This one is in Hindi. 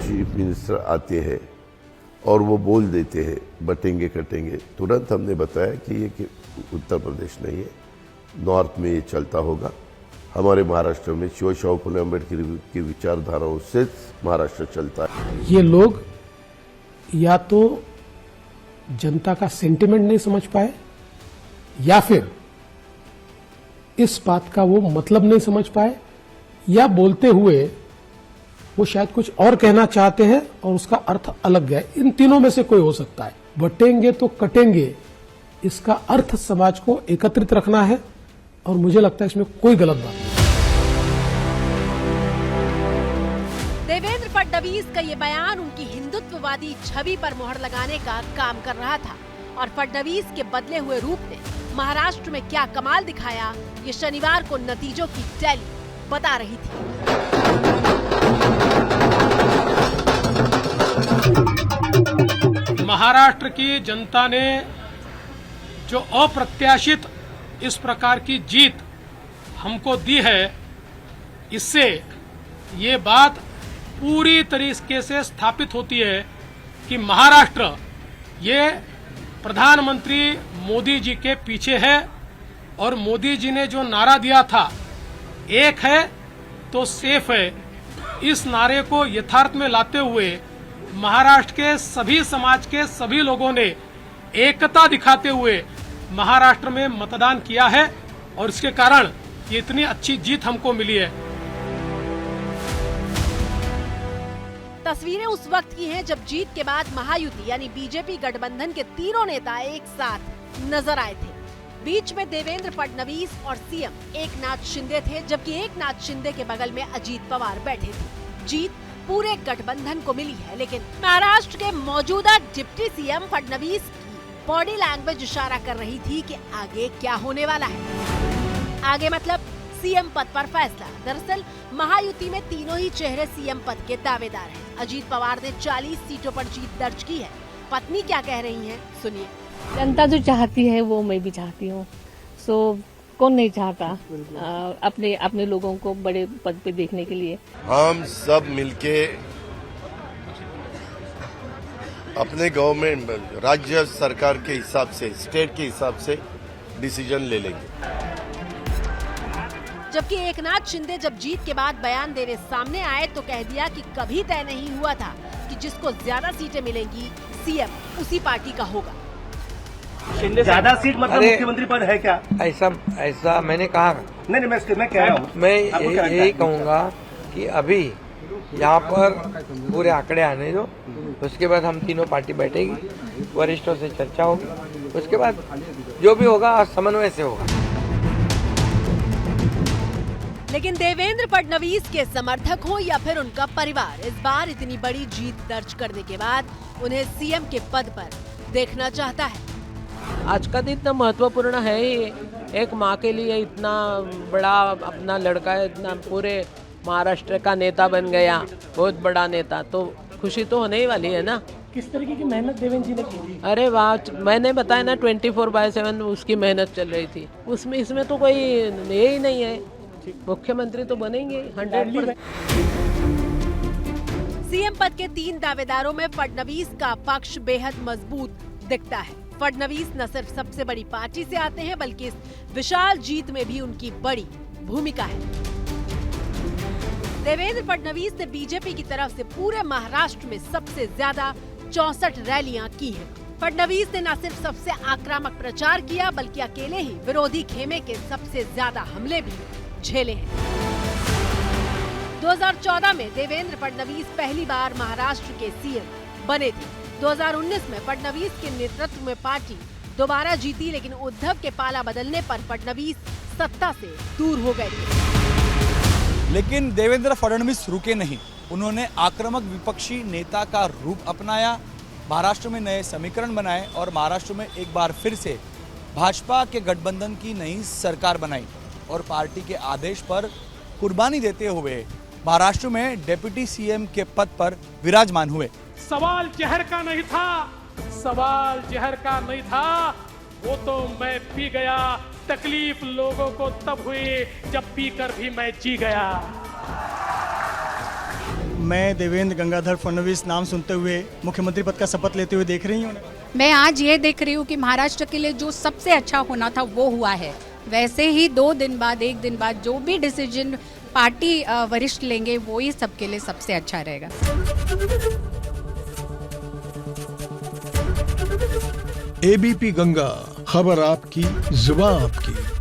चीफ मिनिस्टर आते हैं और वो बोल देते हैं बटेंगे कटेंगे, तुरंत हमने बताया कि ये कि उत्तर प्रदेश नहीं है, नॉर्थ में ये चलता होगा। हमारे महाराष्ट्र में शिवशाहू फुले अम्बेडकर की विचारधाराओं से महाराष्ट्र चलता है। ये लोग या तो जनता का सेंटिमेंट नहीं समझ पाए या फिर इस बात का वो मतलब नहीं समझ पाए, या बोलते हुए वो शायद कुछ और कहना चाहते हैं और उसका अर्थ अलग गया। इन तीनों में से कोई हो सकता है। बटेंगे तो कटेंगे, इसका अर्थ समाज को एकत्रित रखना है और मुझे लगता है इसमें कोई गलत बात नहीं। देवेंद्र फडणवीस का ये बयान उनकी हिंदुत्ववादी छवि पर मोहर लगाने का काम कर रहा था और फडणवीस के बदले हुए रूप ने महाराष्ट्र में क्या कमाल दिखाया, ये शनिवार को नतीजों की टैली बता रही थी। महाराष्ट्र की जनता ने जो अप्रत्याशित इस प्रकार की जीत हमको दी है, इससे ये बात पूरी तरीके से स्थापित होती है कि महाराष्ट्र ये प्रधानमंत्री मोदी जी के पीछे है और मोदी जी ने जो नारा दिया था, एक है तो सेफ है, इस नारे को यथार्थ में लाते हुए महाराष्ट्र के सभी समाज के सभी लोगों ने एकता दिखाते हुए महाराष्ट्र में मतदान किया है और इसके कारण ये इतनी अच्छी जीत हमको मिली है। तस्वीरें उस वक्त की हैं जब जीत के बाद महायुति यानी बीजेपी गठबंधन के तीनों नेता एक साथ नजर आए थे। बीच में देवेंद्र फडणवीस और सीएम एकनाथ शिंदे थे, जबकि एकनाथ शिंदे के बगल में अजीत पवार बैठे थे। जीत पूरे गठबंधन को मिली है, लेकिन महाराष्ट्र के मौजूदा डिप्टी सीएम फडणवीस की बॉडी लैंग्वेज इशारा कर रही थी कि आगे क्या होने वाला है। आगे मतलब सीएम पद पर फैसला। दरअसल महायुति में तीनों ही चेहरे सीएम पद के दावेदार हैं। अजीत पवार ने 40 सीटों पर जीत दर्ज की है। पत्नी क्या कह रही हैं, सुनिए। जनता जो चाहती है वो मैं भी चाहती हूँ। सो कौन नहीं चाहता अपने लोगों को बड़े पद पे देखने के लिए। हम सब मिलके अपने गवर्नमेंट राज्य सरकार के हिसाब से, स्टेट के हिसाब से डिसीजन ले लेंगे। जबकि एकनाथ शिंदे जब जीत के बाद बयान देने सामने आए तो कह दिया कि कभी तय नहीं हुआ था कि जिसको ज्यादा सीटें मिलेंगी सीएम उसी पार्टी का होगा। शिंदे ज्यादा सीट मतलब मुख्यमंत्री पद है क्या? ऐसा मैंने कहा नहीं, मैं कह रहा हूँ, मैं यही कहूँगा कि अभी यहाँ पर पूरे आंकड़े आने दो, उसके बाद हम तीनों पार्टी बैठेगी, वरिष्ठों से चर्चा होगी, उसके बाद जो भी होगा समन्वय से होगा। लेकिन देवेंद्र फडणवीस के समर्थक हो या फिर उनका परिवार, इस बार इतनी बड़ी जीत दर्ज करने के बाद उन्हें सीएम के पद पर देखना चाहता है। आज का दिन इतना महत्वपूर्ण है ही। एक माँ के लिए इतना बड़ा अपना लड़का इतना पूरे महाराष्ट्र का नेता बन गया, बहुत बड़ा नेता, तो खुशी तो होने ही वाली है ना। किस तरीके की मेहनत देवेंद्र जी ने की थी? अरे वाह, मैंने बताया ना 24/7 उसकी मेहनत चल रही थी। उसमें इसमें तो कोई ये ही नहीं है, मुख्यमंत्री तो बनेंगे 100%। सीएम पद के 3 दावेदारों में फडणवीस का पक्ष बेहद मजबूत दिखता है। फडणवीस न सिर्फ सबसे बड़ी पार्टी से आते हैं, बल्कि इस विशाल जीत में भी उनकी बड़ी भूमिका है। देवेंद्र फडणवीस ने बीजेपी की तरफ से पूरे महाराष्ट्र में सबसे ज्यादा 64 रैलियां की हैं। फडणवीस ने न सिर्फ सबसे आक्रामक प्रचार किया, बल्कि अकेले ही विरोधी खेमे के सबसे ज्यादा हमले भी झेले हैं। 2014 में देवेंद्र फडणवीस पहली बार महाराष्ट्र के सीएम बने थे। 2019 में फडणवीस के नेतृत्व में पार्टी दोबारा जीती, लेकिन उद्धव के पाला बदलने पर फडणवीस सत्ता से दूर हो गए थे। लेकिन देवेंद्र फडणवीस रुके नहीं, उन्होंने आक्रामक विपक्षी नेता का रूप अपनाया, महाराष्ट्र में नए समीकरण बनाए और महाराष्ट्र में एक बार फिर से भाजपा के गठबंधन की नई सरकार बनाई और पार्टी के आदेश पर कुर्बानी देते हुए महाराष्ट्र में डिप्टी सीएम के पद पर विराजमान हुए। सवाल जहर का नहीं था, सवाल जहर का नहीं था, वो तो मैं पी गया। तकलीफ लोगों को तब हुई जब पीकर भी मैं जी गया। मैं देवेंद्र गंगाधर फडणवीस नाम सुनते हुए मुख्यमंत्री पद का शपथ लेते हुए देख रही हूँ। मैं आज ये देख रही हूँ कि महाराष्ट्र के लिए जो सबसे अच्छा होना था वो हुआ है। वैसे ही 2 दिन बाद 1 दिन बाद जो भी डिसीजन पार्टी वरिष्ठ लेंगे वो ही सबके लिए सबसे अच्छा रहेगा। एबीपी गंगा, खबर आपकी, जुबान आपकी।